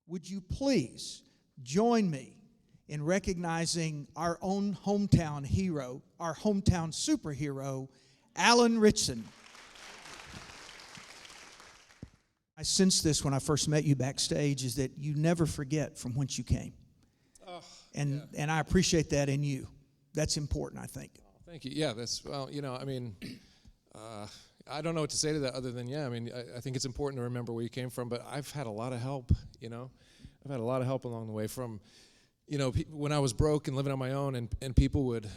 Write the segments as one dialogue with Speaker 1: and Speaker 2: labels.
Speaker 1: would you please join me in recognizing our own hometown hero, our hometown superhero, Alan Ritchson. I sensed this when I first met you backstage, is that you never forget from whence you came. And I appreciate that in you. That's important, I think.
Speaker 2: Thank you. Yeah, I don't know what to say to that other than, I think it's important to remember where you came from, but I've had a lot of help, I've had a lot of help along the way from, when I was broke and living on my own, and people would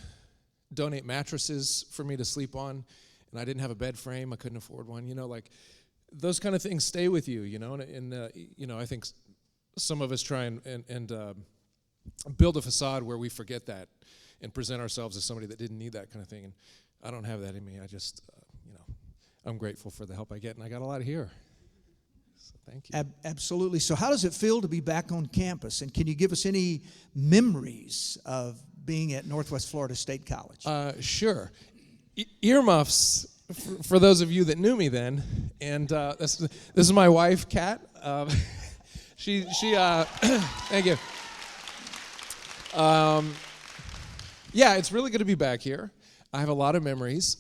Speaker 2: donate mattresses for me to sleep on, and I didn't have a bed frame, I couldn't afford one, those kind of things stay with you, and I think some of us try and build a facade where we forget that and present ourselves as somebody that didn't need that kind of thing, and I don't have that in me. I just, I'm grateful for the help I get, and I got a lot here. So thank you.
Speaker 1: Absolutely. So how does it feel to be back on campus, and can you give us any memories of being at Northwest Florida State College?
Speaker 2: Sure. Earmuffs, for those of you that knew me then, and this is my wife, Kat. She thank you. Yeah, it's really good to be back here. I have a lot of memories,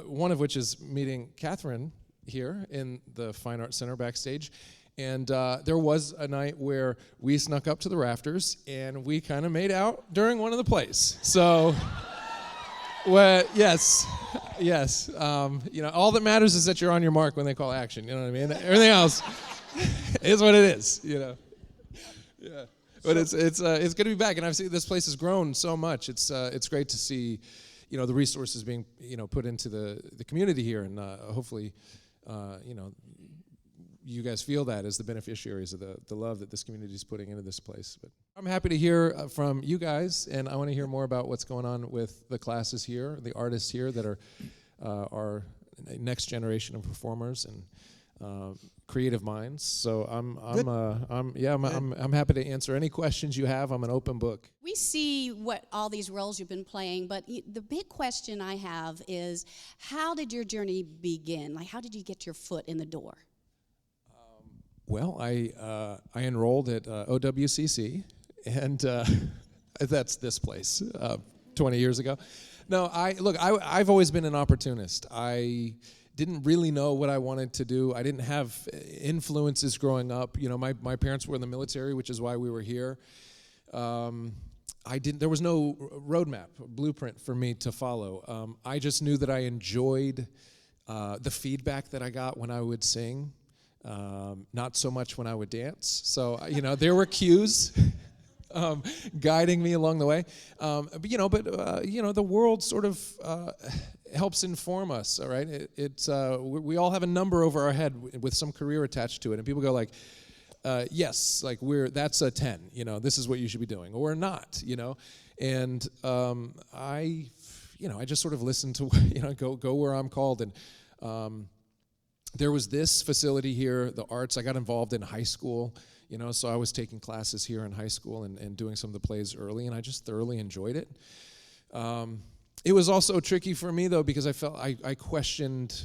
Speaker 2: one of which is meeting Catherine here in the Fine Arts Center backstage. And there was a night where we snuck up to the rafters and we kind of made out during one of the plays. So, yes. All that matters is that you're on your mark when they call action. You know what I mean? Everything else is what it is. Yeah. But it's good to be back, and I've seen this place has grown so much. It's great to see, the resources being put into the community here, and hopefully, you guys feel that as the beneficiaries of the love that this community is putting into this place. But I'm happy to hear from you guys, and I want to hear more about what's going on with the classes here, the artists here that are our next generation of performers and creative minds. So I'm happy to answer any questions you have. I'm an open book.
Speaker 3: We see what all these roles you've been playing, but the big question I have is, how did your journey begin? Like, how did you get your foot in the door?
Speaker 2: Well, I enrolled at OWCC, and that's this place 20 years ago. No, I've always been an opportunist. I didn't really know what I wanted to do. I didn't have influences growing up. My parents were in the military, which is why we were here. There was no roadmap, blueprint for me to follow. I just knew that I enjoyed the feedback that I got when I would sing, not so much when I would dance. So, there were cues guiding me along the way. But the world sort of helps inform us, all right? We all have a number over our head with some career attached to it, and people go like, yes, like that's a 10, this is what you should be doing, or not, and I just sort of listen to, go where I'm called, and there was this facility here, the arts. I got involved in high school, so I was taking classes here in high school and doing some of the plays early, and I just thoroughly enjoyed it. It was also tricky for me, though, because I felt I questioned,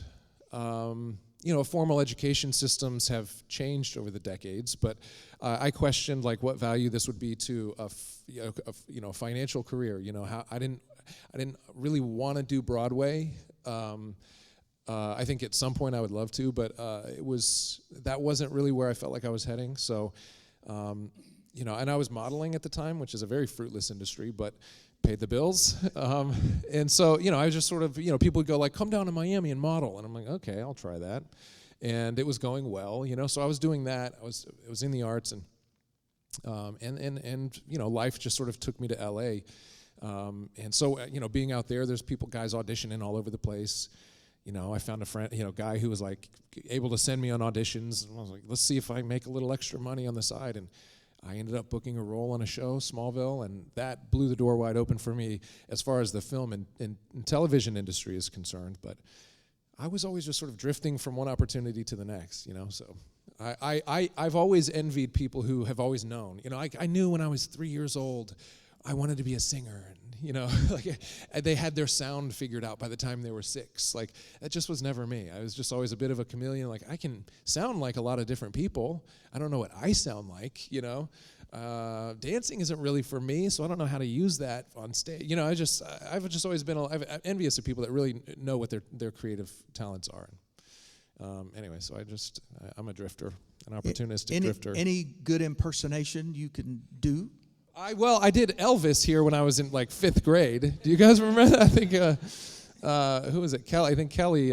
Speaker 2: formal education systems have changed over the decades, but I questioned like what value this would be to a financial career. How I didn't really want to do Broadway. I think at some point I would love to, but that wasn't really where I felt like I was heading. So, and I was modeling at the time, which is a very fruitless industry, but paid the bills. And so, I was just sort of, people would go like, come down to Miami and model. And I'm like, okay, I'll try that. And it was going well, so I was doing that. I was in the arts, and life just sort of took me to LA. And so, being out there, there's guys auditioning all over the place. I found a friend, guy who was like able to send me on auditions. And I was like, let's see if I can make a little extra money on the side. And I ended up booking a role on a show, Smallville, and that blew the door wide open for me as far as the film and television industry is concerned. But I was always just sort of drifting from one opportunity to the next, So I've always envied people who have always known. I knew when I was 3 years old I wanted to be a singer, and like they had their sound figured out by the time they were 6. Like that just was never me. I was just always a bit of a chameleon. Like I can sound like a lot of different people. I don't know what I sound like, Dancing isn't really for me, so I don't know how to use that on stage. I've just always been I'm envious of people that really know what their creative talents are. Anyway, so I'm a drifter, an opportunistic drifter.
Speaker 1: Any good impersonation you can do?
Speaker 2: I did Elvis here when I was in like 5th grade. Do you guys remember that? I think who was it? Kelly. I think Kelly.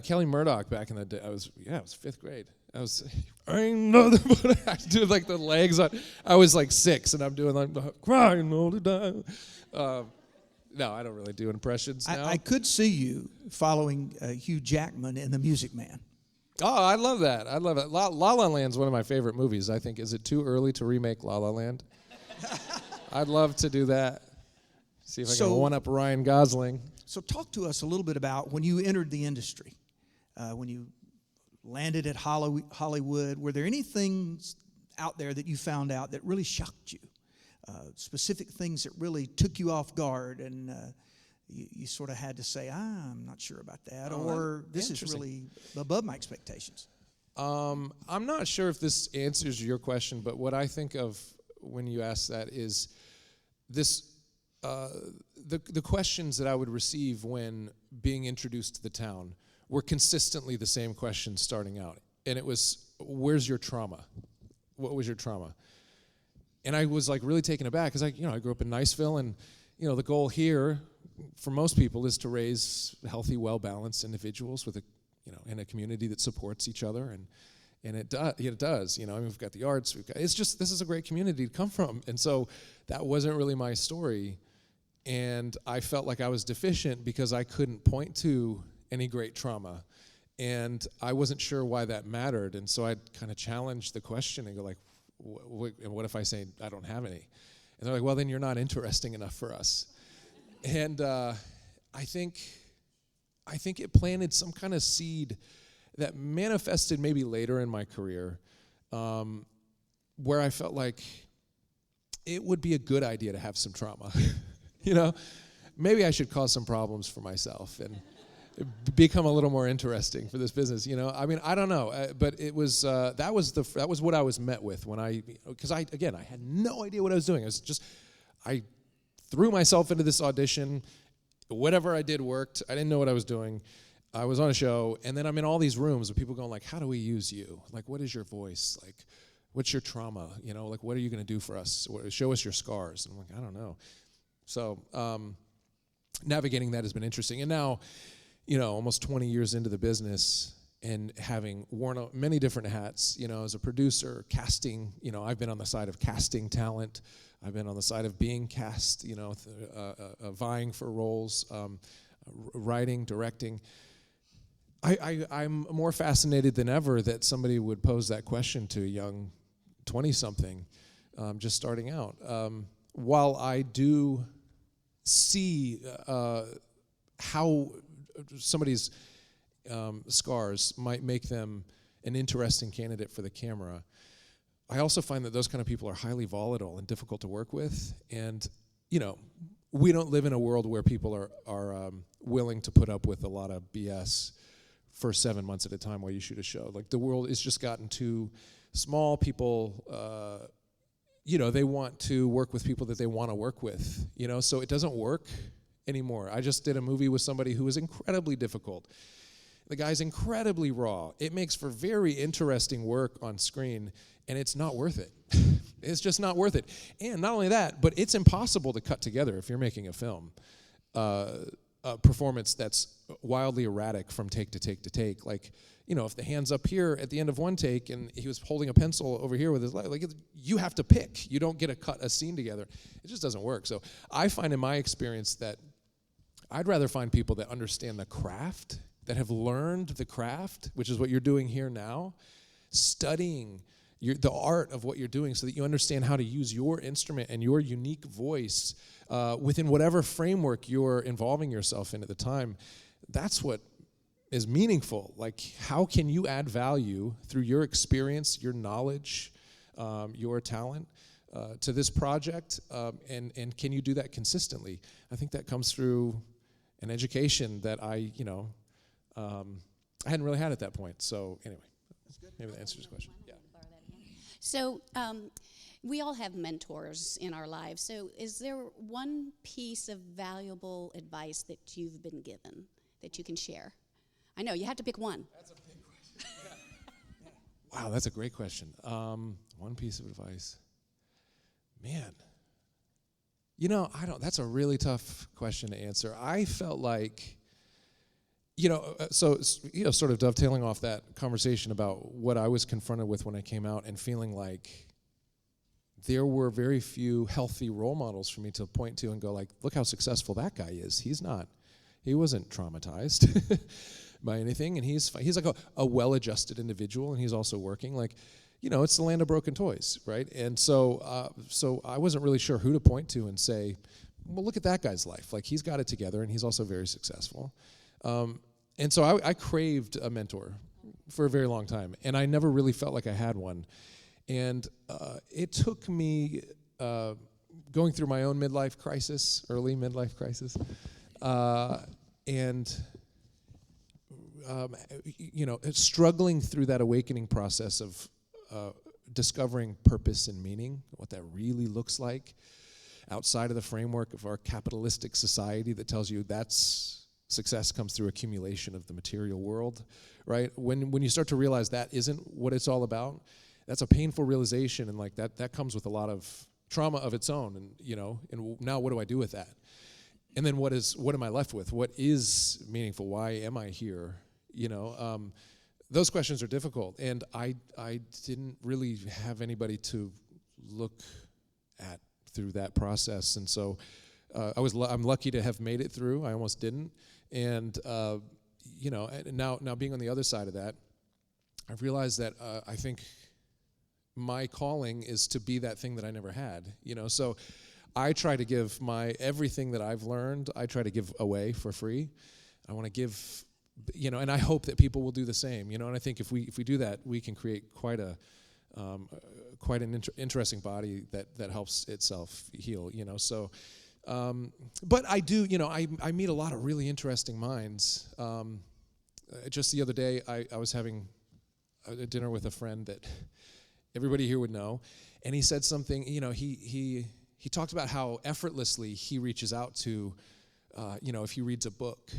Speaker 2: Kelly Murdoch back in the day. It was 5th grade. I ain't nothing but I do like the legs on. I was like 6 and I'm doing like crying all the time. No, I don't really do impressions now.
Speaker 1: I could see you following Hugh Jackman in The Music Man.
Speaker 2: Oh, I love that. La La Land's one of my favorite movies, I think. Is it too early to remake La La Land? I'd love to do that. See if I can one-up Ryan Gosling.
Speaker 1: So talk to us a little bit about when you entered the industry, when you landed at Hollywood. Were there any things out there that you found out that really shocked you? Specific things that really took you off guard and you sort of had to say, I'm not sure about that, or this is really above my expectations?
Speaker 2: I'm not sure if this answers your question, but what I think of when you ask that is this, the questions that I would receive when being introduced to the town were consistently the same questions starting out. And it was, where's your trauma? What was your trauma? And I was like really taken aback because I grew up in Niceville, and the goal here for most people is to raise healthy, well-balanced individuals with in a community that supports each other, and it does. We've got the arts. This is a great community to come from, and so that wasn't really my story, and I felt like I was deficient because I couldn't point to any great trauma, and I wasn't sure why that mattered, and so I'd kind of challenge the question and go like, what if I say I don't have any? And they're like, well, then you're not interesting enough for us. And I think it planted some kind of seed that manifested maybe later in my career, where I felt like it would be a good idea to have some trauma. Maybe I should cause some problems for myself and become a little more interesting for this business. I don't know, but it was that was what I was met with when because I had no idea what I was doing. I threw myself into this audition. Whatever I did worked. I didn't know what I was doing. I was on a show, and then I'm in all these rooms with people going like, how do we use you? Like, what is your voice? Like, what's your trauma? Like, what are you going to do for us? Show us your scars. And I'm like, I don't know. So navigating that has been interesting. And now, almost 20 years into the business and having worn many different hats, as a producer, casting, I've been on the side of casting talent. I've been on the side of being cast, vying for roles, writing, directing. I'm more fascinated than ever that somebody would pose that question to a young 20-something just starting out. While I do see how somebody's scars might make them an interesting candidate for the camera, I also find that those kind of people are highly volatile and difficult to work with. And, we don't live in a world where people are willing to put up with a lot of BS for 7 months at a time while you shoot a show. Like, the world has just gotten too small. People, they want to work with people that they want to work with, so it doesn't work anymore. I just did a movie with somebody who was incredibly difficult. The guy's incredibly raw. It makes for very interesting work on screen, and it's not worth it. It's just not worth it. And not only that, but it's impossible to cut together if you're making a film. A performance that's wildly erratic from take to take to take. Like, if the hand's up here at the end of one take and he was holding a pencil over here with his leg, like, you have to pick. You don't get to cut a scene together. It just doesn't work. So I find in my experience that I'd rather find people that understand the craft, that have learned the craft, which is what you're doing here now, studying the art of what you're doing so that you understand how to use your instrument and your unique voice within whatever framework you're involving yourself in at the time. That's what is meaningful. Like, how can you add value through your experience, your knowledge, your talent to this project, and can you do that consistently? I think that comes through an education that I hadn't really had at that point. So anyway, maybe that answers your question. Yeah.
Speaker 3: So we all have mentors in our lives. So is there one piece of valuable advice that you've been given that you can share? I know, you have to pick one.
Speaker 2: That's a big question. Yeah. Wow, that's a great question. One piece of advice. Man. That's a really tough question to answer. I felt like, sort of dovetailing off that conversation about what I was confronted with when I came out and feeling like there were very few healthy role models for me to point to and go like, look how successful that guy is. He wasn't traumatized by anything, and he's like a well-adjusted individual, and he's also working. Like, it's the land of broken toys, right? And so I wasn't really sure who to point to and say, well, look at that guy's life. Like, he's got it together, and he's also very successful. And so I craved a mentor for a very long time, and I never really felt like I had one. And it took me going through my own early midlife crisis, and struggling through that awakening process of discovering purpose and meaning, what that really looks like outside of the framework of our capitalistic society that tells you that's success comes through accumulation of the material world, right? When you start to realize that isn't what it's all about, that's a painful realization, and like that comes with a lot of trauma of its own, and now what do I do with that? And then what am I left with? What is meaningful? Why am I here? Those questions are difficult, and I didn't really have anybody to look at through that process, and so I'm lucky to have made it through. I almost didn't, and now being on the other side of that, I've realized that I think my calling is to be that thing that I never had. So I try to give everything that I've learned. I try to give away for free. I want to give. And I hope that people will do the same, and I think if we do that, we can create quite an interesting body that helps itself heal, So, but I do, I meet a lot of really interesting minds. Just the other day, I was having a dinner with a friend that everybody here would know, and he said something. He talked about how effortlessly he reaches out to, if he reads a book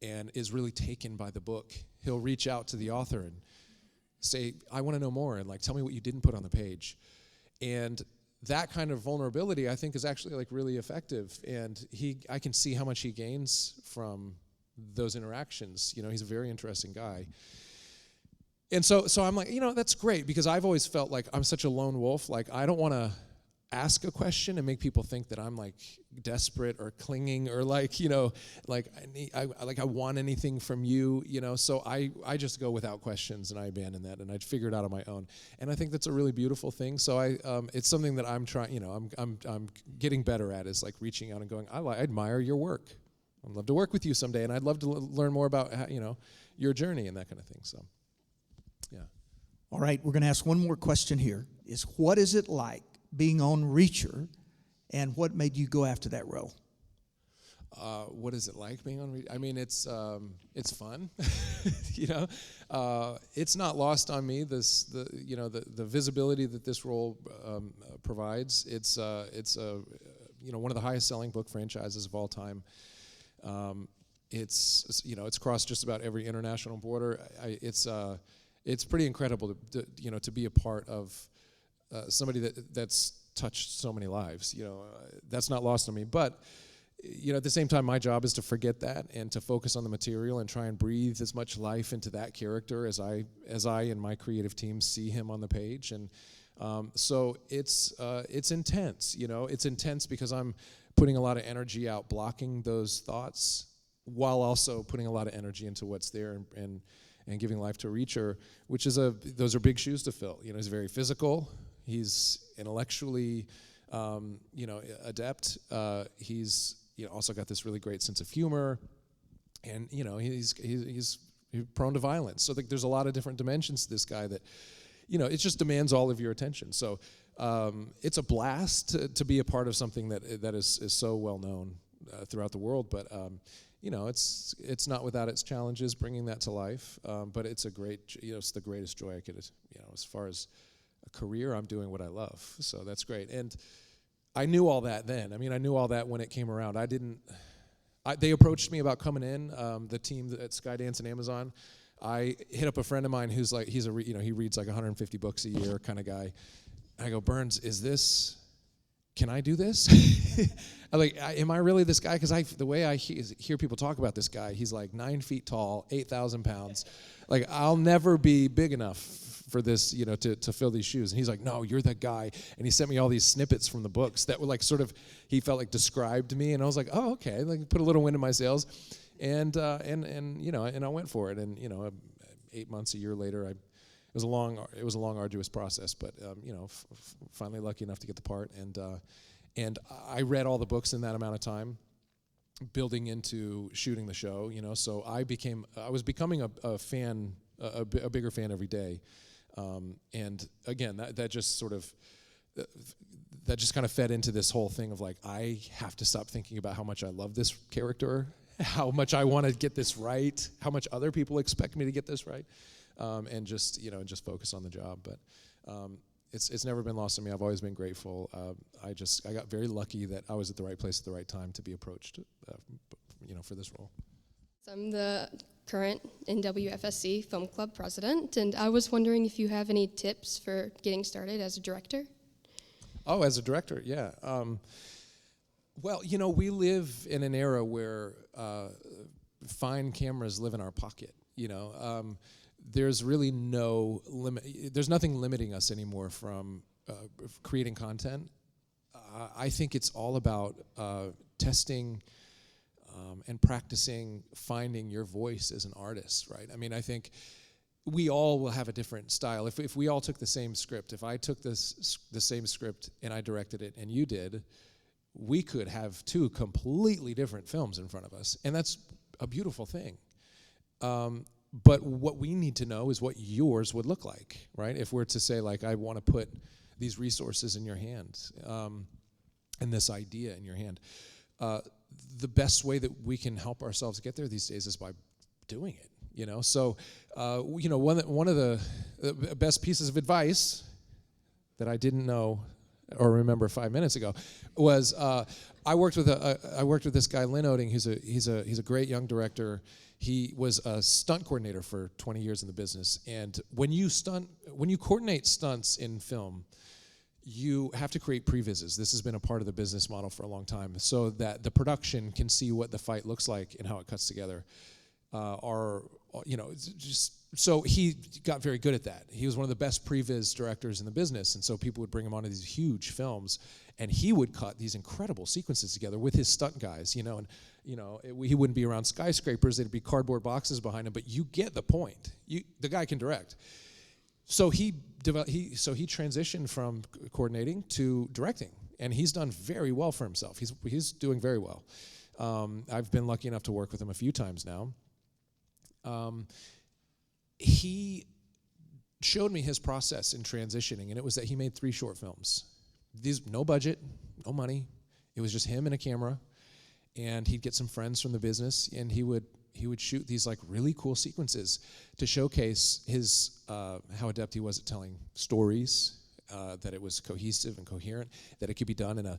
Speaker 2: and is really taken by the book, he'll reach out to the author and say, I want to know more, and like, tell me what you didn't put on the page. And that kind of vulnerability, I think, is actually like really effective. And I can see how much he gains from those interactions. He's a very interesting guy. And so I'm like, that's great, because I've always felt like I'm such a lone wolf. Like, I don't want to ask a question and make people think that I'm like desperate or clinging or like, I want anything from you, So I just go without questions, and I abandon that, and I figure it out on my own. And I think that's a really beautiful thing. So it's something that I'm trying, I'm getting better at, is like reaching out and going, I admire your work. I'd love to work with you someday, and I'd love to learn more about how, your journey and that kind of thing. So, yeah.
Speaker 1: All right, we're going to ask one more question here. What is it like being on Reacher, and what made you go after that role?
Speaker 2: What is it like being on Reacher? I mean, it's fun. It's not lost on me, the visibility that this role provides. It's one of the highest selling book franchises of all time. It's crossed just about every international border. It's pretty incredible to be a part of somebody that's touched so many lives. That's not lost on me. But at the same time, my job is to forget that and to focus on the material and try and breathe as much life into that character as I and my creative team see him on the page. And so it's intense. It's intense because I'm putting a lot of energy out blocking those thoughts, while also putting a lot of energy into what's there and giving life to Reacher, which is those are big shoes to fill. He's very physical. He's intellectually, adept. He's also got this really great sense of humor, and he's prone to violence. So there's a lot of different dimensions to this guy that, it just demands all of your attention. So it's a blast to be a part of something that is so well known throughout the world. But it's not without its challenges bringing that to life. But it's a great, it's the greatest joy I could, as far as a career, I'm doing what I love. So that's great. And I knew all that then. I mean, I knew all that when it came around. They approached me about coming in, the team at Skydance and Amazon. I hit up a friend of mine who's like, he reads like 150 books a year kind of guy. I go, Burns, can I do this? I'm like, am I really this guy? Because the way I hear people talk about this guy, he's like 9 feet tall, 8,000 pounds. Like, I'll never be big enough for this, to fill these shoes. And he's like, no, you're that guy. And he sent me all these snippets from the books that were like sort of, he felt like described me. And I was like, oh, okay. Like, put a little wind in my sails. And I went for it. And, 8 months, a year later, it was a long, arduous process, but finally lucky enough to get the part, and I read all the books in that amount of time, building into shooting the show. So I was becoming a fan, a bigger fan every day, and again that just kind of fed into this whole thing of like, I have to stop thinking about how much I love this character, how much I want to get this right, how much other people expect me to get this right. And just focus on the job. But it's never been lost on me. I've always been grateful. I got very lucky that I was at the right place at the right time to be approached, for this role.
Speaker 4: So I'm the current NWFSC Film Club president, and I was wondering if you have any tips for getting started as a director.
Speaker 2: Oh, as a director, yeah. Well, we live in an era where fine cameras live in our pocket. There's really no limit. There's nothing limiting us anymore from creating content. I think it's all about testing and practicing finding your voice as an artist, right? I mean, I think we all will have a different style. If we all took the same script, if I took the same script and I directed it and you did, we could have two completely different films in front of us, and that's a beautiful thing. But what we need to know is what yours would look like, right? If we're to say, like, I want to put these resources in your hand, and this idea in your hand, the best way that we can help ourselves get there these days is by doing it. So one of the best pieces of advice that I didn't know or remember 5 minutes ago was I worked with this guy Lynn Oding, he's a great young director. He was a stunt coordinator for 20 years in the business, and when you coordinate stunts in film, you have to create previses. This has been a part of the business model for a long time, so that the production can see what the fight looks like and how it cuts together. So he got very good at that. He was one of the best previs directors in the business, and so people would bring him onto these huge films, and he would cut these incredible sequences together with his stunt guys, he wouldn't be around skyscrapers, there'd be cardboard boxes behind him, but you get the point. The guy can direct. So he transitioned from coordinating to directing, and he's done very well for himself. He's doing very well. I've been lucky enough to work with him a few times now. He showed me his process in transitioning, and it was that he made 3 short films. No budget, no money. It was just him and a camera, and he'd get some friends from the business, and he would shoot these like really cool sequences to showcase his how adept he was at telling stories, that it was cohesive and coherent, that it could be done in a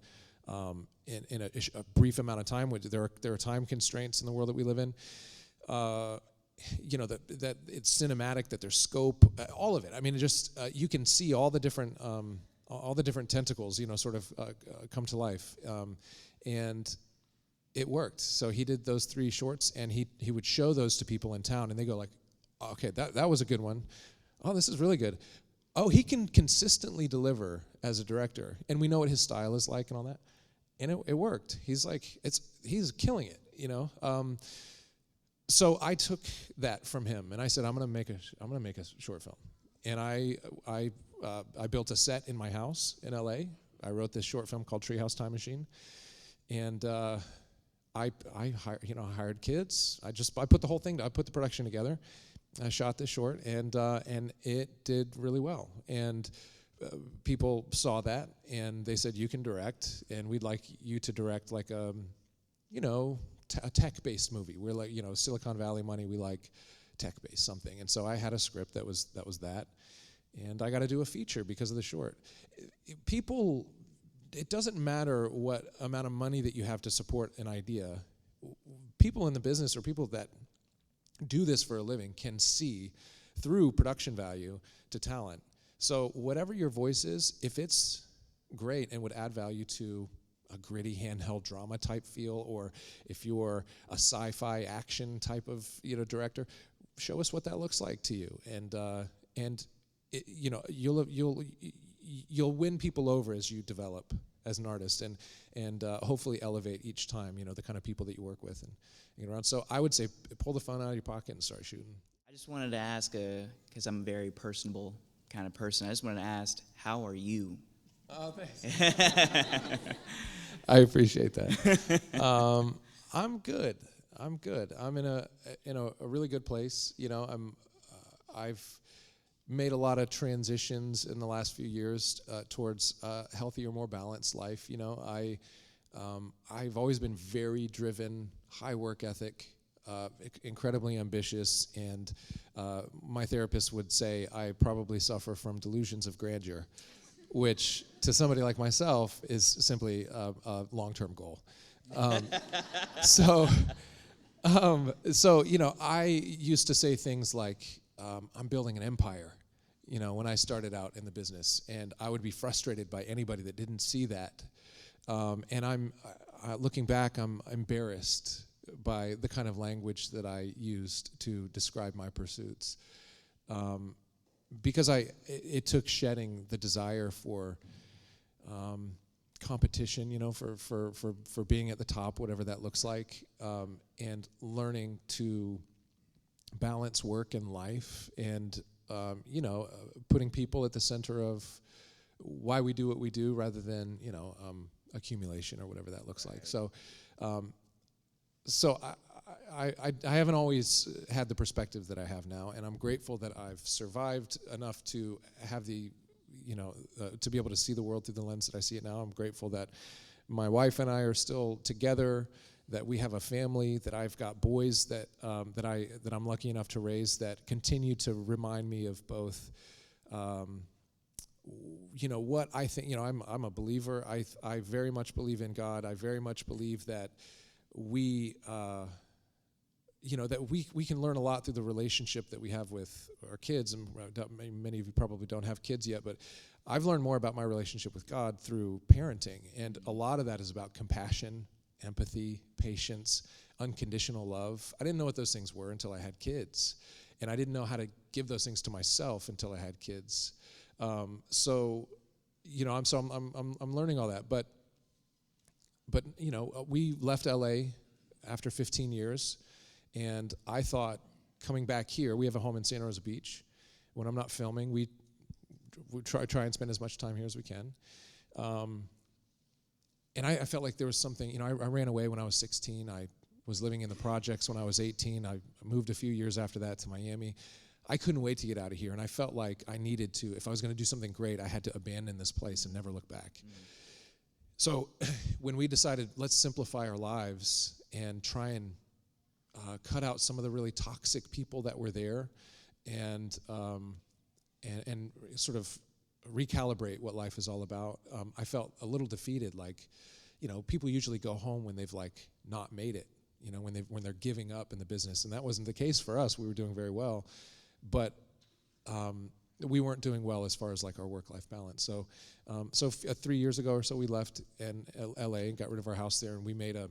Speaker 2: brief amount of time. There are time constraints in the world that we live in. That it's cinematic, that there's scope, all of it. I mean, you can see all the different tentacles, sort of come to life, and it worked. So he did those 3 shorts, and he would show those to people in town, and they go like, okay, that was a good one. Oh, this is really good. Oh, he can consistently deliver as a director, and we know what his style is like and all that, and it worked. He's killing it, So I took that from him, and I said, I'm gonna make a short film, and I built a set in my house in LA. I wrote this short film called Treehouse Time Machine, and I hired kids. I put the whole thing. I put the production together. I shot this short, and it did really well. And people saw that, and they said, you can direct, and we'd like you to direct like a tech-based movie. We're like, Silicon Valley money, we like tech-based something. And so I had a script that was that, and I got to do a feature because of the short. It doesn't matter what amount of money that you have to support an idea. People in the business or people that do this for a living can see through production value to talent. So whatever your voice is, if it's great and would add value to a gritty handheld drama type feel, or if you're a sci-fi action type of director, show us what that looks like to you, and you'll win people over as you develop as an artist, and hopefully elevate each time the kind of people that you work with and get around. So I would say pull the phone out of your pocket and start shooting.
Speaker 5: I just wanted to ask, because I'm a very personable kind of person, I just wanted to ask, how are you?
Speaker 2: Oh, thanks. I appreciate that. I'm good. I'm in a really good place. I've made a lot of transitions in the last few years towards a healthier, more balanced life. I've always been very driven, high work ethic, incredibly ambitious, and my therapist would say I probably suffer from delusions of grandeur, which to somebody like myself is simply a long-term goal. So I used to say things like, I'm building an empire, when I started out in the business, and I would be frustrated by anybody that didn't see that. And I'm looking back, I'm embarrassed by the kind of language that I used to describe my pursuits. Because it took shedding the desire for competition, for being at the top, whatever that looks like, and learning to balance work and life, and putting people at the center of why we do what we do, rather than accumulation or whatever that looks like. So I haven't always had the perspective that I have now, and I'm grateful that I've survived enough to have the, to be able to see the world through the lens that I see it now. I'm grateful that my wife and I are still together, that we have a family, that I've got boys that I'm lucky enough to raise, that continue to remind me of both, what I think. I'm a believer. I very much believe in God. I very much believe that we can learn a lot through the relationship that we have with our kids, and many of you probably don't have kids yet, but I've learned more about my relationship with God through parenting, and a lot of that is about compassion, empathy, patience, unconditional love. I didn't know what those things were until I had kids, and I didn't know how to give those things to myself until I had kids. I'm learning all that, but we left LA after 15 years, and I thought coming back here, we have a home in Santa Rosa Beach. When I'm not filming, we try and spend as much time here as we can. And I felt like there was something, I ran away when I was 16. I was living in the projects when I was 18. I moved a few years after that to Miami. I couldn't wait to get out of here, and I felt like I needed to, if I was going to do something great, I had to abandon this place and never look back. So when we decided, let's simplify our lives and try and cut out some of the really toxic people that were there, and sort of recalibrate what life is all about, I felt a little defeated. Like, people usually go home when they've not made it, when they're giving up in the business, and that wasn't the case for us. We were doing very well, but we weren't doing well as far as our work-life balance. So 3 years ago or so, we left in LA and got rid of our house there, and we made a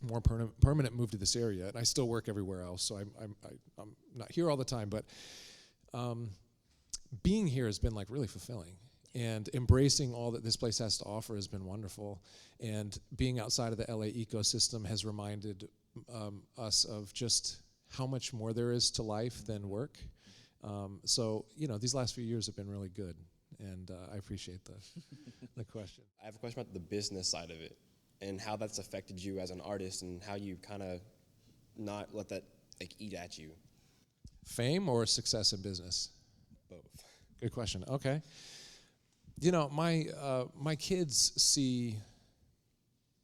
Speaker 2: more permanent move to this area. And I still work everywhere else, so I'm not here all the time, but being here has been really fulfilling, and embracing all that this place has to offer has been wonderful. And being outside of the LA ecosystem has reminded us of just how much more there is to life than work. So these last few years have been really good, and I appreciate the question.
Speaker 6: I have a question about the business side of it, and how that's affected you as an artist, and how you kind of not let that eat at you.
Speaker 2: Fame or success in business?
Speaker 6: Both.
Speaker 2: Good question. Okay. My kids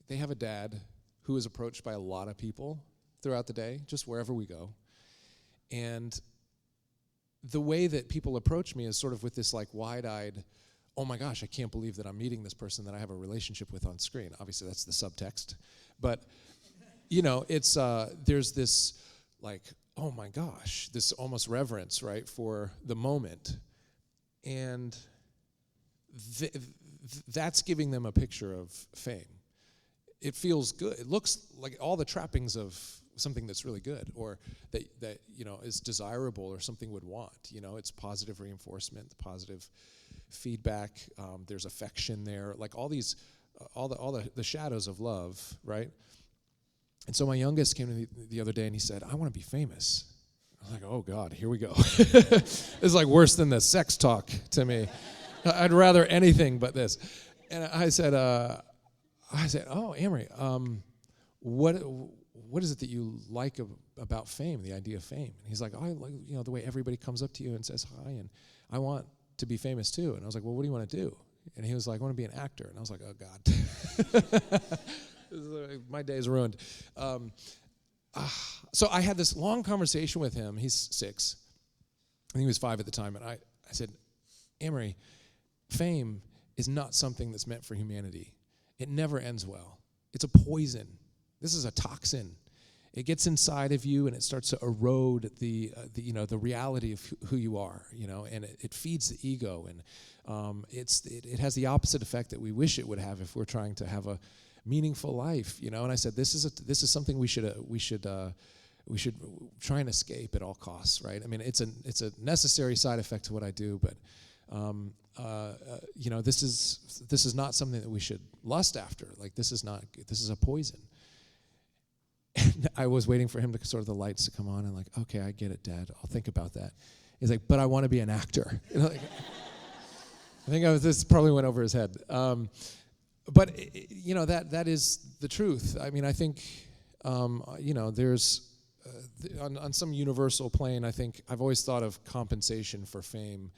Speaker 2: they have a dad who is approached by a lot of people throughout the day, just wherever we go. And the way that people approach me is sort of with this like wide-eyed, oh my gosh, I can't believe that I'm meeting this person that I have a relationship with on screen. Obviously, that's the subtext. But, it's there's this like, oh my gosh, this almost reverence, right, for the moment. And that's giving them a picture of fame. It feels good. It looks like all the trappings of something that's really good, or that is desirable, or something would want. It's positive reinforcement, positive feedback. There's affection there, like all these, all the shadows of love, right? And so my youngest came to me the other day and he said, "I want to be famous." I was like, "Oh God, here we go." It's like worse than the sex talk to me. I'd rather anything but this. And I said, "Oh, Amory, what is it that you like about fame, the idea of fame?" And he's like, "Oh, I like, the way everybody comes up to you and says hi, and I want to be famous too." And I was like, "Well, what do you want to do?" And he was like, "I want to be an actor." And I was like, "Oh God." My day's ruined. So I had this long conversation with him. He's 6. I think he was 5 at the time. And I said, "Amory, fame is not something that's meant for humanity. It never ends well. It's a poison. This is a toxin. It gets inside of you and it starts to erode the reality of who you are, and it feeds the ego, and it has the opposite effect that we wish it would have if we're trying to have a meaningful life, And I said, this is something we should try and escape at all costs, right? I mean, it's a necessary side effect to what I do, but this is not something that we should lust after. Like, this is a poison." And I was waiting for him to sort of the lights to come on, and like, "Okay, I get it, Dad. I'll think about that." He's like, "But I want to be an actor." I think this probably went over his head. But that is the truth. I mean, I think there's on some universal plane. I think I've always thought of compensation for fame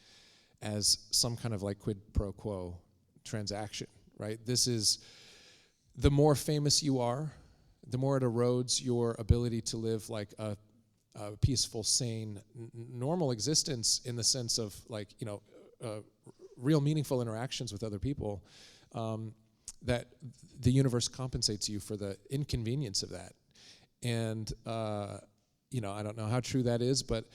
Speaker 2: as some kind of like quid pro quo transaction, right? This is, the more famous you are, the more it erodes your ability to live like a peaceful, sane, normal existence, in the sense of like, real meaningful interactions with other people, that the universe compensates you for the inconvenience of that. And, I don't know how true that is, but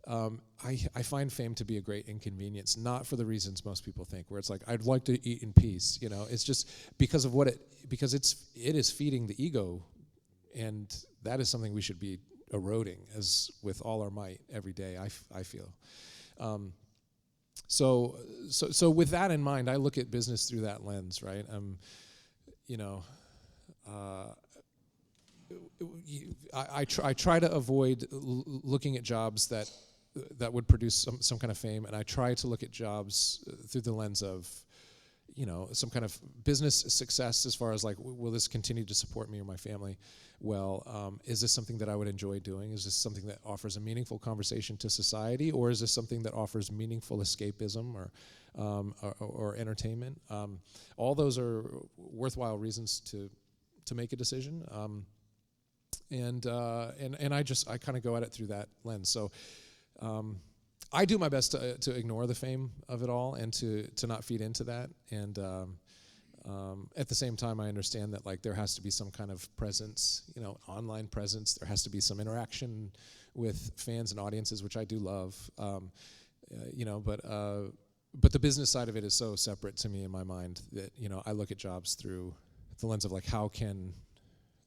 Speaker 2: I find fame to be a great inconvenience, not for the reasons most people think, where it's like, I'd like to eat in peace, It's just because of because it is feeding the ego, and that is something we should be eroding as with all our might every day, I feel. So with that in mind, I look at business through that lens, right? I try to avoid looking at jobs that would produce some kind of fame, and I try to look at jobs through the lens of, some kind of business success, as far as like, will this continue to support me or my family? Well, is this something that I would enjoy doing? Is this something that offers a meaningful conversation to society, or is this something that offers meaningful escapism or entertainment? All those are worthwhile reasons to make a decision. And I kind of go at it through that lens. So I do my best to ignore the fame of it all, and to not feed into that. And at the same time, I understand that like there has to be some kind of presence, online presence. There has to be some interaction with fans and audiences, which I do love. But the business side of it is so separate to me in my mind that I look at jobs through the lens of like, how can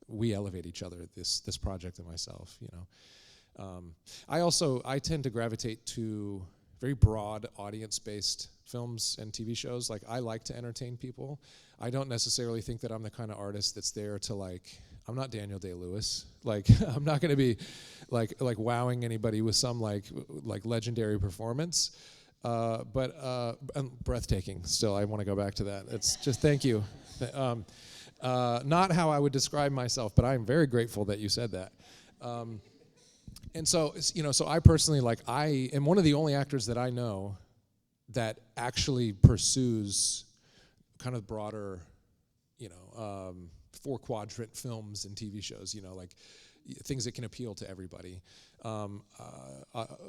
Speaker 2: we elevate each other, this project and myself, I tend to gravitate to very broad audience-based films and TV shows. Like, I like to entertain people. I don't necessarily think that I'm the kind of artist that's there to like, I'm not Daniel Day-Lewis. Like, I'm not going to be like wowing anybody with some like legendary performance. But breathtaking. Still, I want to go back to that. It's just, thank you. Not how I would describe myself, but I'm very grateful that you said that. And so, so I personally, like, I am one of the only actors that I know that actually pursues kind of broader, 4-quadrant films and TV shows, like things that can appeal to everybody. A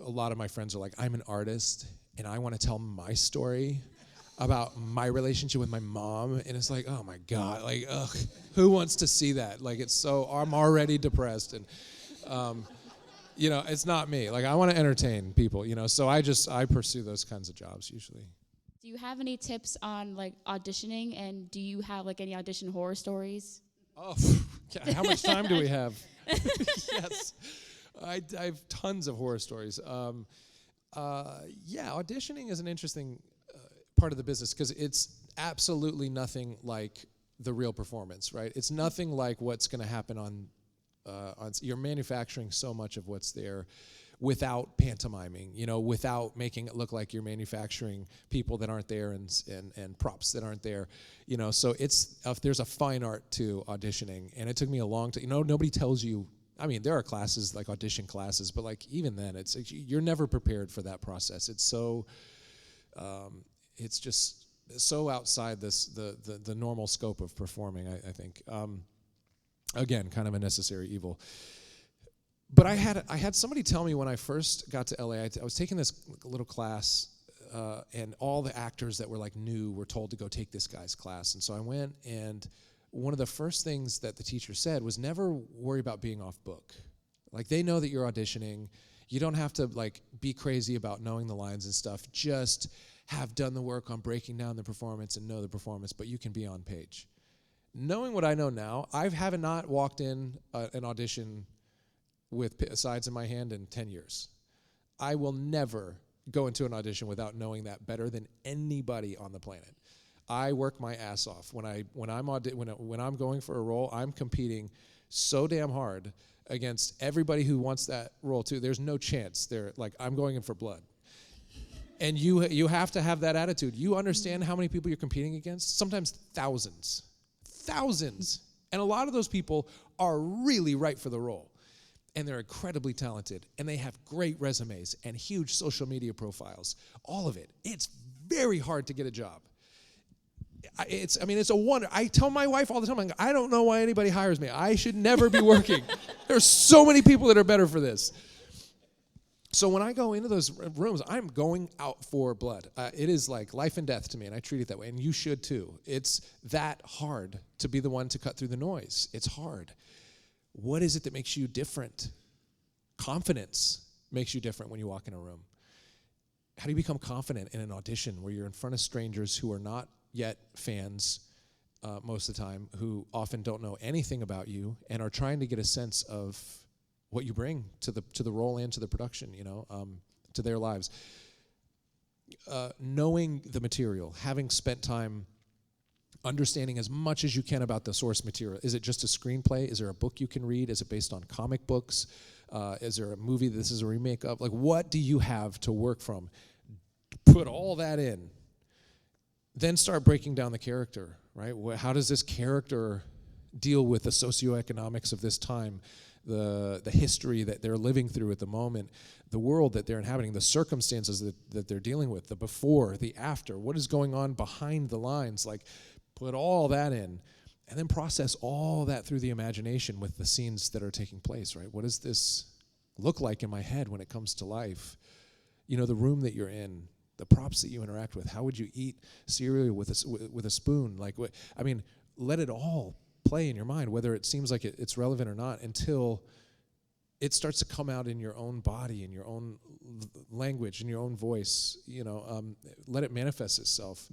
Speaker 2: lot of my friends are like, I'm an artist and I want to tell my story about my relationship with my mom, and it's like, oh my God, like, ugh, who wants to see that? Like, I'm already depressed, and it's not me. Like, I want to entertain people, so I pursue those kinds of jobs usually.
Speaker 7: Do you have any tips on like auditioning, and do you have like any audition horror stories?
Speaker 2: Oh, how much time do we have? Yes, I have tons of horror stories. Auditioning is an interesting part of the business because it's absolutely nothing like the real performance, right? It's nothing like what's going to happen on you're manufacturing so much of what's there without pantomiming, without making it look like you're manufacturing people that aren't there and props that aren't there, so there's a fine art to auditioning, and it took me a long time. Nobody tells you. I mean, there are classes like audition classes, but like even then, it's like you're never prepared for that process. It's so it's just so outside the normal scope of performing, I think. Again, kind of a necessary evil. But I had somebody tell me when I first got to LA, I was taking this little class, and all the actors that were like new were told to go take this guy's class. And so I went, and one of the first things that the teacher said was never worry about being off book. Like, they know that you're auditioning. You don't have to like be crazy about knowing the lines and stuff. Just have done the work on breaking down the performance and know the performance, but you can be on page. Knowing what I know now, I have not walked in an audition with sides in my hand in 10 years. I will never go into an audition without knowing that better than anybody on the planet. I work my ass off. When I'm going for a role, I'm competing so damn hard against everybody who wants that role too. There's no chance. They're like, I'm going in for blood. And you have to have that attitude. You understand how many people you're competing against? Sometimes thousands. And a lot of those people are really right for the role. And they're incredibly talented. And they have great resumes and huge social media profiles. All of it. It's very hard to get a job. It's a wonder. I tell my wife all the time, I don't know why anybody hires me. I should never be working. There's so many people that are better for this. So when I go into those rooms, I'm going out for blood. It is like life and death to me, and I treat it that way, and you should too. It's that hard to be the one to cut through the noise. It's hard. What is it that makes you different? Confidence makes you different when you walk in a room. How do you become confident in an audition where you're in front of strangers who are not yet fans most of the time, who often don't know anything about you and are trying to get a sense of what you bring to the role and to the production, to their lives. Knowing the material, having spent time understanding as much as you can about the source material. Is it just a screenplay? Is there a book you can read? Is it based on comic books? Is there a movie that this is a remake of? Like, what do you have to work from? Put all that in. Then start breaking down the character, right? How does this character deal with the socioeconomics of this time, the history that they're living through at the moment, the world that they're inhabiting, the circumstances that they're dealing with, the before, the after, what is going on behind the lines? Like, put all that in, and then process all that through the imagination with the scenes that are taking place, right? What does this look like in my head when it comes to life? The room that you're in, the props that you interact with. How would you eat cereal with a spoon? Let it all play in your mind, whether it seems like it's relevant or not, until it starts to come out in your own body, in your own language, in your own voice. Let it manifest itself.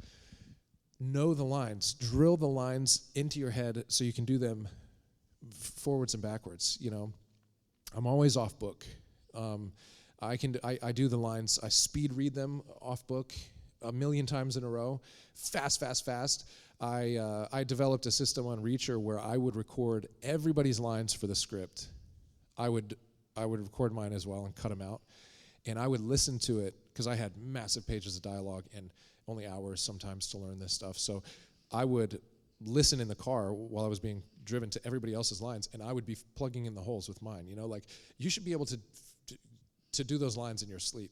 Speaker 2: Know the lines, drill the lines into your head so you can do them forwards and backwards. I'm always off book. I do the lines. I speed read them off book 1,000,000 times in a row, fast. I developed a system on Reacher where I would record everybody's lines for the script. I would record mine as well and cut them out, and I would listen to it because I had massive pages of dialogue and only hours sometimes to learn this stuff. So I would listen in the car while I was being driven to everybody else's lines, and I would be plugging in the holes with mine. You should be able to do those lines in your sleep.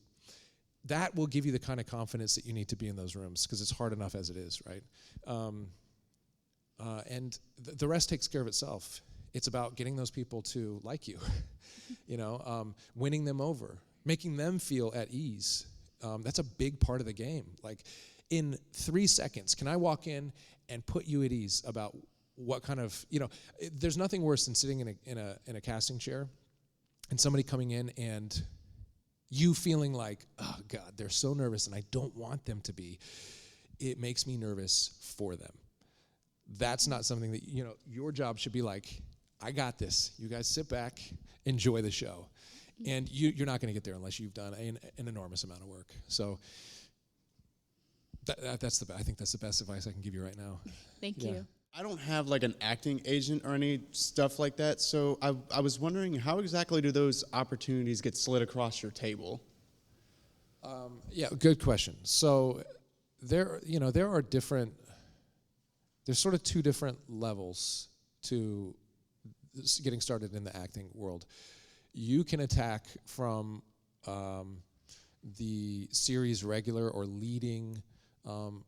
Speaker 2: that will give you the kind of confidence that you need to be in those rooms, because it's hard enough as it is, right? And the rest takes care of itself. It's about getting those people to like you, winning them over, making them feel at ease. That's a big part of the game. Like, in 3 seconds, can I walk in and put you at ease about what kind of, there's nothing worse than sitting in a casting chair and somebody coming in and you feeling like, oh God, they're so nervous and I don't want them to be. It makes me nervous for them. That's not something that, your job should be like, I got this. You guys sit back, enjoy the show. And you're not going to get there unless you've done an enormous amount of work. So I think that's the best advice I can give you right now.
Speaker 7: Thank you.
Speaker 8: I don't have like an acting agent or any stuff like that, so I was wondering, how exactly do those opportunities get slid across your table?
Speaker 2: Good question. So there's sort of two different levels to getting started in the acting world. You can attack from the series regular or leading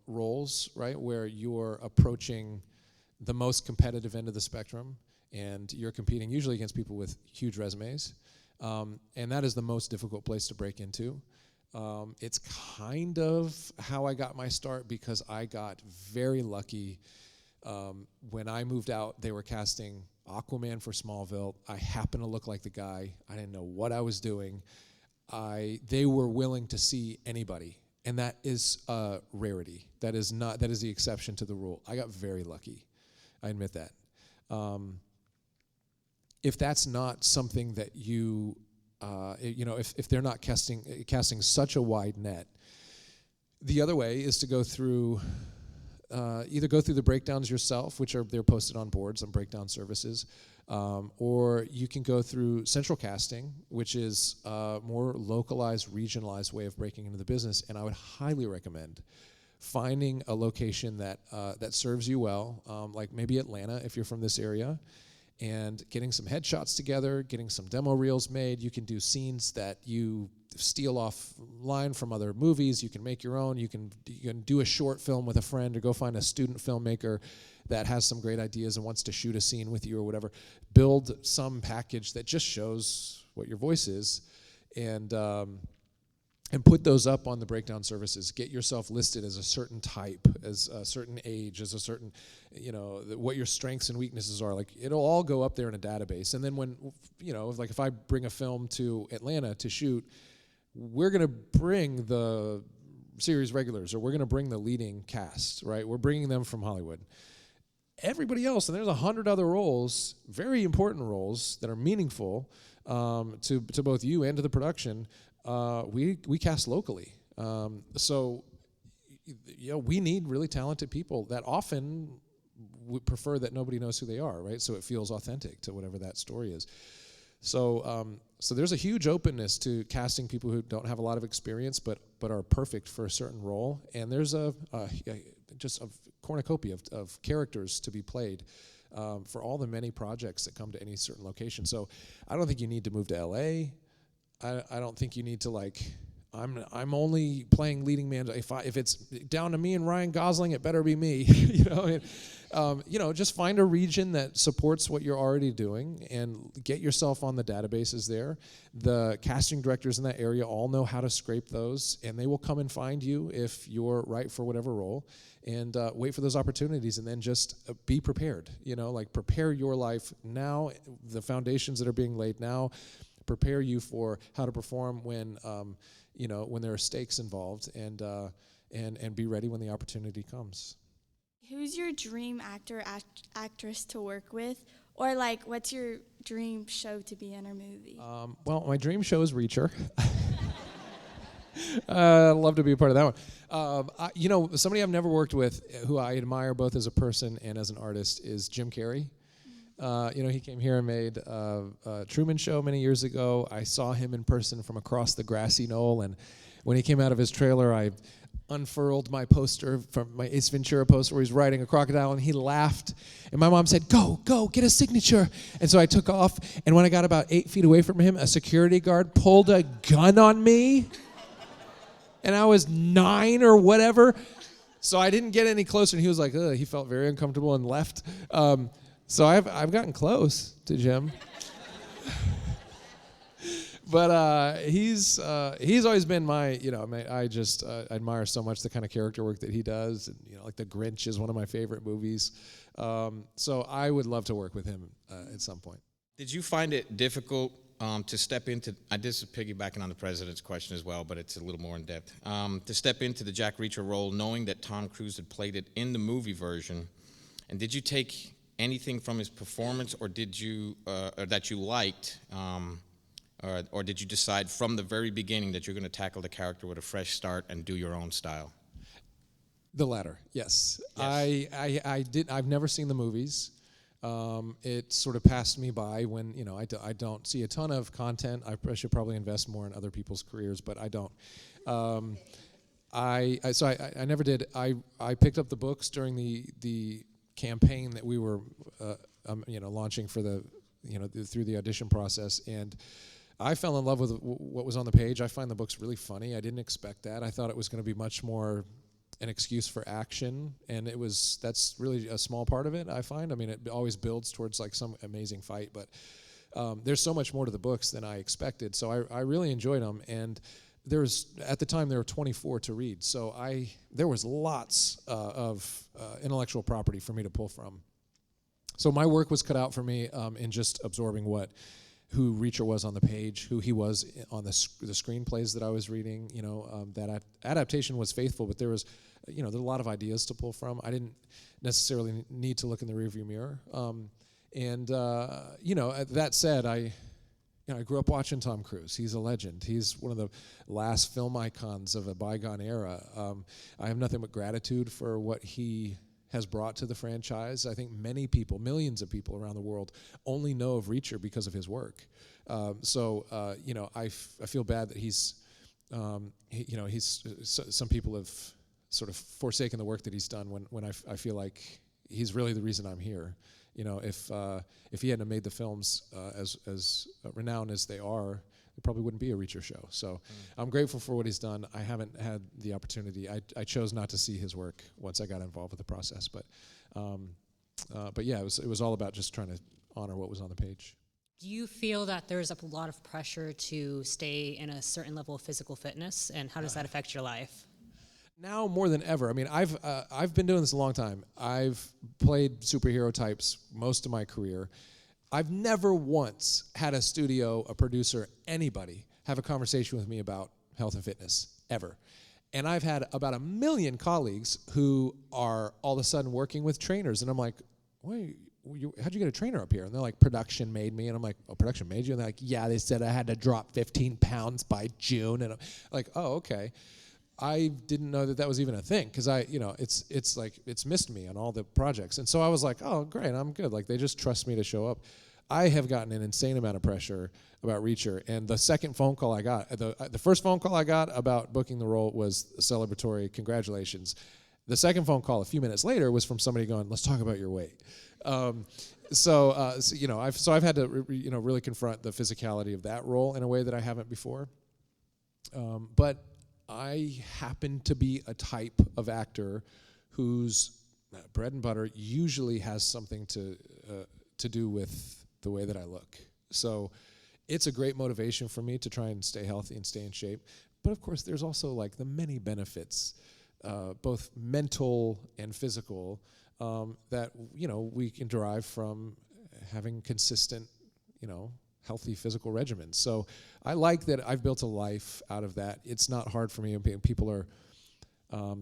Speaker 2: roles, right, where you're approaching the most competitive end of the spectrum, and you're competing usually against people with huge resumes, and that is the most difficult place to break into. It's kind of how I got my start, because I got very lucky. When I moved out, they were casting Aquaman for Smallville. I happened to look like the guy. I didn't know what I was doing. They were willing to see anybody, and that is a rarity. That is the exception to the rule. I got very lucky. I admit that. If that's not something that you, if they're not casting such a wide net, the other way is to go through, either go through the breakdowns yourself, which they're posted on boards on breakdown services, or you can go through central casting, which is a more localized, regionalized way of breaking into the business. And I would highly recommend finding a location that serves you well, like maybe Atlanta if you're from this area, and getting some headshots together, getting some demo reels made. You can do scenes that you steal offline from other movies. You can make your own. You can do a short film with a friend, or go find a student filmmaker that has some great ideas and wants to shoot a scene with you or whatever. Build some package that just shows what your voice is, and put those up on the breakdown services. Get yourself listed as a certain type, as a certain age, as a certain, what your strengths and weaknesses are. Like, it'll all go up there in a database. And then when, if I bring a film to Atlanta to shoot, we're going to bring the series regulars, or we're going to bring the leading cast, right? We're bringing them from Hollywood. Everybody else, and there's 100 other roles, very important roles that are meaningful to both you and to the production. We cast locally. So we need really talented people that often would prefer that nobody knows who they are, right? So it feels authentic to whatever that story is. So there's a huge openness to casting people who don't have a lot of experience but are perfect for a certain role. And there's just a cornucopia of characters to be played for all the many projects that come to any certain location. So I don't think you need to move to LA. I don't think you need to I'm only playing leading man. If it's down to me and Ryan Gosling, it better be me. Just find a region that supports what you're already doing and get yourself on the databases there. The casting directors in that area all know how to scrape those, and they will come and find you if you're right for whatever role. And wait for those opportunities, and then just be prepared. Prepare your life now. The foundations that are being laid now prepare you for how to perform when there are stakes involved, and be ready when the opportunity comes.
Speaker 9: Who's your dream actor, actress to work with? Or what's your dream show to be in or movie?
Speaker 2: Well, my dream show is Reacher. I'd love to be a part of that one. Somebody I've never worked with who I admire both as a person and as an artist is Jim Carrey. He came here and made a Truman Show many years ago. I saw him in person from across the grassy knoll, and when he came out of his trailer, I unfurled my poster from my Ace Ventura poster where he's riding a crocodile, and he laughed. And my mom said, go, get a signature. And so I took off, and when I got about 8 feet away from him, a security guard pulled a gun on me. and I was 9 or whatever. So I didn't get any closer, and he was like, ugh, he felt very uncomfortable and left. So I've gotten close to Jim. But he's always been my, I just admire so much the kind of character work that he does. And, like The Grinch is one of my favorite movies. So I would love to work with him at some point.
Speaker 10: Did you find it difficult to step into, this is piggybacking on the president's question as well, but it's a little more in depth, to step into the Jack Reacher role knowing that Tom Cruise had played it in the movie version? And did you take anything from his performance, or did you, or that you liked, or did you decide from the very beginning that you're going to tackle the character with a fresh start and do your own style?
Speaker 2: The latter, yes. I've never seen the movies. It sort of passed me by when, I don't see a ton of content. I should probably invest more in other people's careers, but I don't. I never did. I picked up the books during the campaign that we were, launching for through the audition process, and I fell in love with what was on the page. I find the books really funny. I didn't expect that. I thought it was going to be much more an excuse for action, and that's really a small part of it, I find. I mean, it always builds towards like some amazing fight, but there's so much more to the books than I expected. So I really enjoyed them, and at the time there were 24 to read, so there was lots of intellectual property for me to pull from. So my work was cut out for me in just absorbing who Reacher was on the page, who he was on the screenplays that I was reading. That adaptation was faithful, but there was, there were a lot of ideas to pull from. I didn't necessarily need to look in the rearview mirror. That said, I grew up watching Tom Cruise. He's a legend. He's one of the last film icons of a bygone era. I have nothing but gratitude for what he has brought to the franchise. I think many people, millions of people around the world, only know of Reacher because of his work. I feel bad that some people have sort of forsaken the work that he's done when I feel like he's really the reason I'm here. If he hadn't made the films as renowned as they are, there probably wouldn't be a Reacher show. So I'm grateful for what he's done. I haven't had the opportunity. I chose not to see his work once I got involved with the process. But yeah, it was all about just trying to honor what was on the page.
Speaker 11: Do you feel that there's a lot of pressure to stay in a certain level of physical fitness, and how does that affect your life?
Speaker 2: Now more than ever. I mean, I've been doing this a long time. I've played superhero types most of my career. I've never once had a studio, a producer, anybody have a conversation with me about health and fitness, ever. And I've had about 1 million colleagues who are all of a sudden working with trainers. And I'm like, wait, how'd you get a trainer up here? And they're like, production made me. And I'm like, oh, production made you? And they're like, yeah, they said I had to drop 15 pounds by June. And I'm like, oh, okay. I didn't know that was even a thing, because it's like it's missed me on all the projects. And so I was like, oh, great, I'm good. Like, they just trust me to show up. I have gotten an insane amount of pressure about Reacher, and the second phone call I got, the first phone call I got about booking the role was celebratory, congratulations. The second phone call a few minutes later was from somebody going, let's talk about your weight. So I've had to really confront the physicality of that role in a way that I haven't before. But I happen to be a type of actor whose bread and butter usually has something to do with the way that I look. So it's a great motivation for me to try and stay healthy and stay in shape. But of course, there's also like the many benefits, both mental and physical, that we can derive from having consistent, healthy physical regimens. So I like that I've built a life out of that. It's not hard for me. People are, a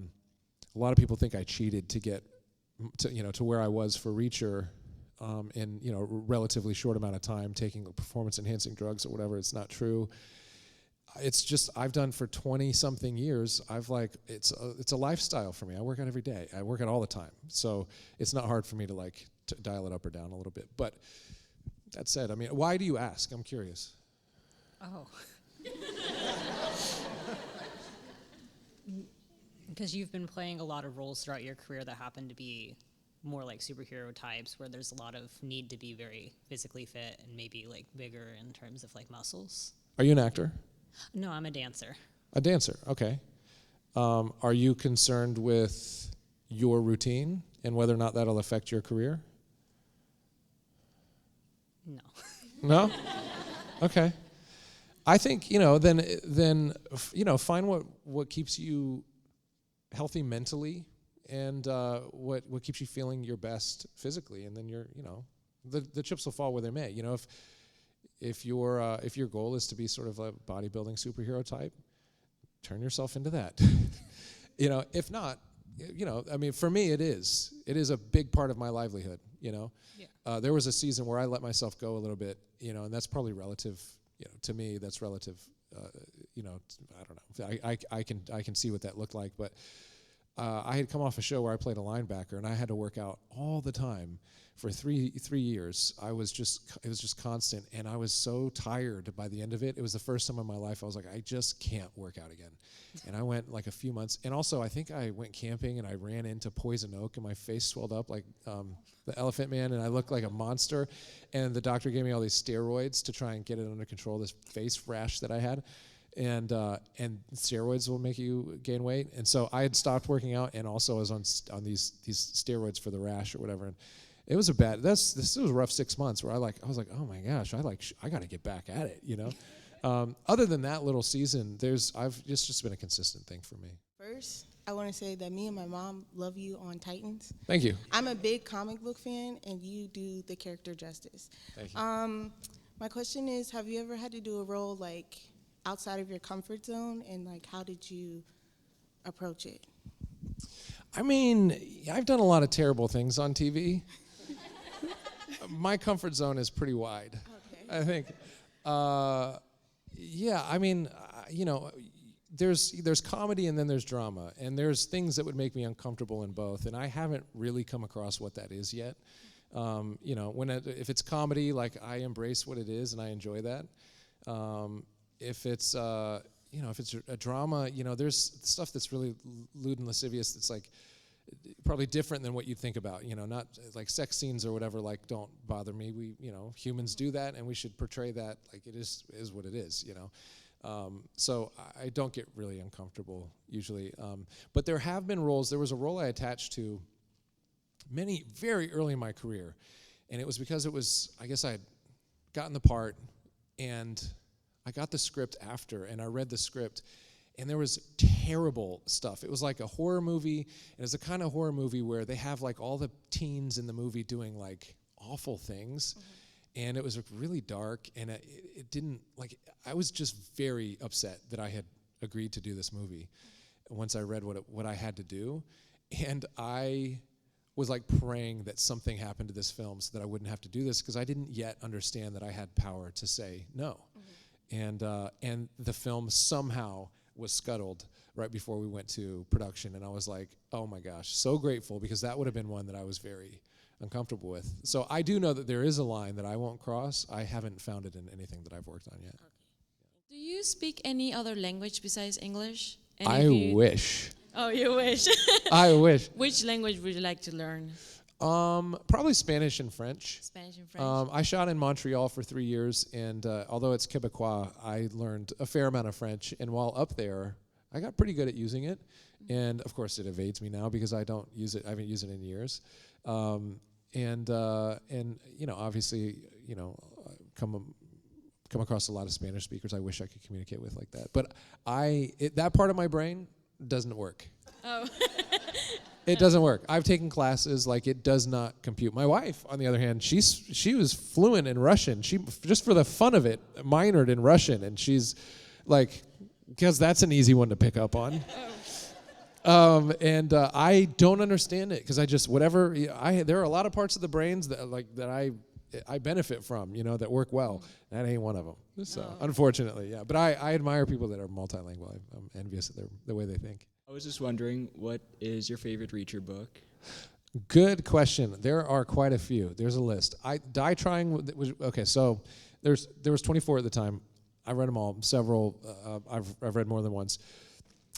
Speaker 2: lot of people think I cheated to get to where I was for Reacher in a relatively short amount of time, taking performance enhancing drugs or whatever. It's not true. It's just I've done for 20 something years. It's a lifestyle for me. I work out every day. I work out all the time. So it's not hard for me to dial it up or down a little bit. But that said, I mean, why do you ask? I'm curious.
Speaker 11: Oh. Because you've been playing a lot of roles throughout your career that happen to be more like superhero types, where there's a lot of need to be very physically fit and maybe like bigger in terms of like muscles.
Speaker 2: Are you an actor?
Speaker 11: No, I'm a dancer.
Speaker 2: A dancer, okay. Are you concerned with your routine and whether or not that'll affect your career?
Speaker 11: No.
Speaker 2: No? Okay. I think, then find what keeps you healthy mentally and what keeps you feeling your best physically, and then the chips will fall where they may. If your goal is to be sort of a bodybuilding superhero type, turn yourself into that. If not, for me it is a big part of my livelihood. There was a season where I let myself go a little bit, and that's probably relative. To me, that's relative. I don't know. I can see what that looked like, but I had come off a show where I played a linebacker, and I had to work out all the time for three years. It was just constant, and I was so tired by the end of it. It was the first time in my life I was like, I just can't work out again. And I went like a few months, and also I think I went camping and I ran into poison oak, and my face swelled up like the Elephant Man, and I looked like a monster. And the doctor gave me all these steroids to try and get it under control, this face rash that I had. And steroids will make you gain weight. And so I had stopped working out, and also I was on these steroids for the rash or whatever. And it was this was a rough 6 months where I was like, oh my gosh, I got to get back at it, Other than that little season, it's just been a consistent thing for me.
Speaker 12: First, I want to say that me and my mom love you on Titans.
Speaker 2: Thank you.
Speaker 12: I'm a big comic book fan, and you do the character justice.
Speaker 2: Thank you.
Speaker 12: My question is, have you ever had to do a role like outside of your comfort zone, and like how did you approach it?
Speaker 2: I mean, I've done a lot of terrible things on TV. My comfort zone is pretty wide. Okay. I think. There's comedy and then there's drama, and there's things that would make me uncomfortable in both, and I haven't really come across what that is yet. If it's comedy, like I embrace what it is and I enjoy that. If it's a drama, there's stuff that's really lewd and lascivious that's like probably different than what you'd think about. Not like sex scenes or whatever. Like, don't bother me. We, humans do that, and we should portray that like it is what it is. So I don't get really uncomfortable usually. But there have been roles. There was a role I attached to very early in my career, and it was because I guess I had gotten the part, and I got the script after, and I read the script, and there was terrible stuff. It was like a horror movie, and it's a kind of horror movie where they have like all the teens in the movie doing like awful things, and it was really dark, and it didn't, like, I was just very upset that I had agreed to do this movie once I read what I had to do, and I was like praying that something happened to this film so that I wouldn't have to do this, because I didn't yet understand that I had power to say no. And the film somehow was scuttled right before we went to production, and I was like, oh my gosh, so grateful, because that would have been one that I was very uncomfortable with. So I do know that there is a line that I won't cross. I haven't found it in anything that I've worked on yet.
Speaker 13: Do you speak any other language besides English?
Speaker 2: I wish.
Speaker 13: Oh, you wish.
Speaker 2: I wish.
Speaker 13: Which language would you like to learn?
Speaker 2: Probably Spanish and French.
Speaker 13: Spanish and French.
Speaker 2: I shot in Montreal for 3 years, and although it's Quebecois, I learned a fair amount of French. And while up there, I got pretty good at using it. And of course, it evades me now because I don't use it. I haven't used it in years. And obviously, come across a lot of Spanish speakers I wish I could communicate with like that. But that part of my brain doesn't work.
Speaker 13: Oh.
Speaker 2: It doesn't work. I've taken classes, like it does not compute. My wife, on the other hand, she was fluent in Russian. She, just for the fun of it, minored in Russian, and she's like, because that's an easy one to pick up on. I don't understand it, because I just, there are a lot of parts of the brains that I benefit from, that work well. That ain't one of them. So unfortunately, yeah. But I admire people that are multilingual. I'm envious of the way they think.
Speaker 14: I was just wondering, what is your favorite Reacher book?
Speaker 2: Good question. There are quite a few. There's a list. Die Trying was okay. So there was 24 at the time. I read them all. Several. I've read more than once.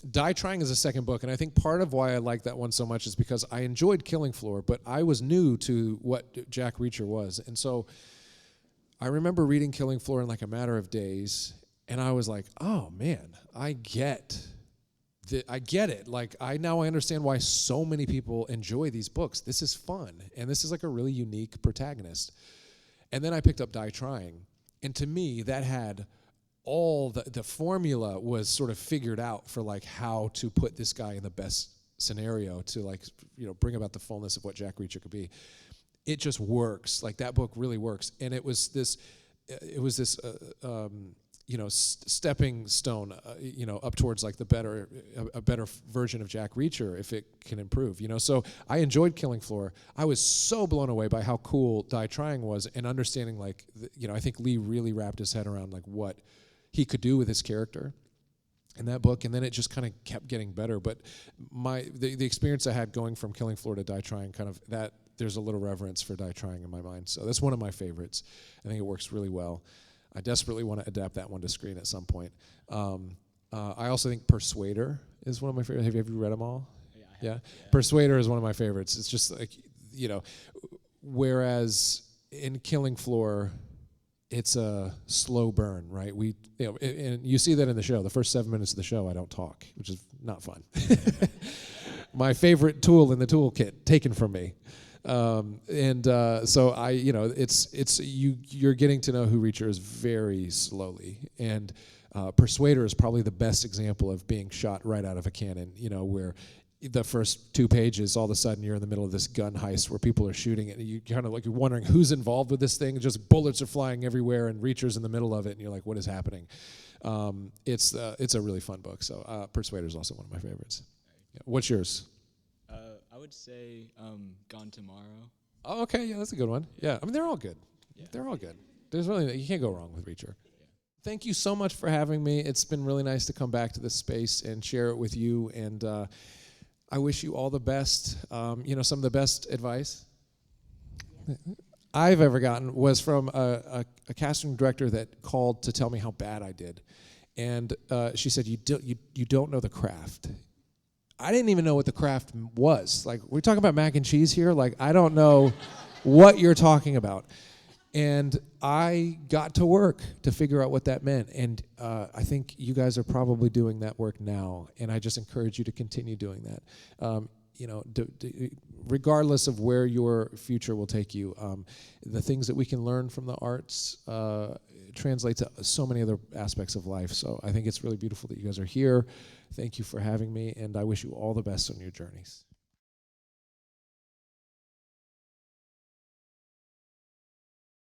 Speaker 2: Die Trying is the second book, and I think part of why I like that one so much is because I enjoyed Killing Floor, but I was new to what Jack Reacher was, and so I remember reading Killing Floor in like a matter of days, and I was like, oh man, I get I get it. Like, I understand why so many people enjoy these books. This is fun, and this is like a really unique protagonist. And then I picked up Die Trying, and to me, that had all the formula was sort of figured out for like how to put this guy in the best scenario to like, bring about the fullness of what Jack Reacher could be. It just works. Like, that book really works, and it was this stepping stone, up towards like a better version of Jack Reacher if it can improve, So I enjoyed Killing Floor. I was so blown away by how cool Die Trying was, and understanding like, I think Lee really wrapped his head around like what he could do with his character in that book, and then it just kind of kept getting better. But the experience I had going from Killing Floor to Die Trying, kind of that, there's a little reverence for Die Trying in my mind. So that's one of my favorites. I think it works really well. I desperately want to adapt that one to screen at some point. I also think Persuader is one of my favorites. Have you ever read them all? Yeah. Persuader is one of my favorites. It's just like, whereas in Killing Floor, it's a slow burn, right? And you see that in the show. The first 7 minutes of the show, I don't talk, which is not fun. My favorite tool in the toolkit taken from me. So you're getting to know who Reacher is very slowly, and Persuader is probably the best example of being shot right out of a cannon, where the first 2 pages, all of a sudden you're in the middle of this gun heist where people are shooting it, and you kind of like, you're wondering who's involved with this thing. Just bullets are flying everywhere, and Reacher's in the middle of it, and you're like, what is happening? It's a really fun book. So Persuader is also one of my favorites. Yeah. What's yours?
Speaker 14: I would say Gone Tomorrow.
Speaker 2: Oh, okay, yeah, that's a good one. Yeah, I mean, they're all good. Yeah. They're all good. There's really, you can't go wrong with Reacher. Yeah. Thank you so much for having me. It's been really nice to come back to this space and share it with you, and I wish you all the best. Some of the best advice I've ever gotten was from a casting director that called to tell me how bad I did, and she said, you don't know the craft. I didn't even know what the craft was. Like, we're talking about mac and cheese here. Like, I don't know what you're talking about. And I got to work to figure out what that meant. And I think you guys are probably doing that work now. And I just encourage you to continue doing that. Regardless of where your future will take you, the things that we can learn from the arts translate to so many other aspects of life. So I think it's really beautiful that you guys are here. Thank you for having me, and I wish you all the best on your journeys.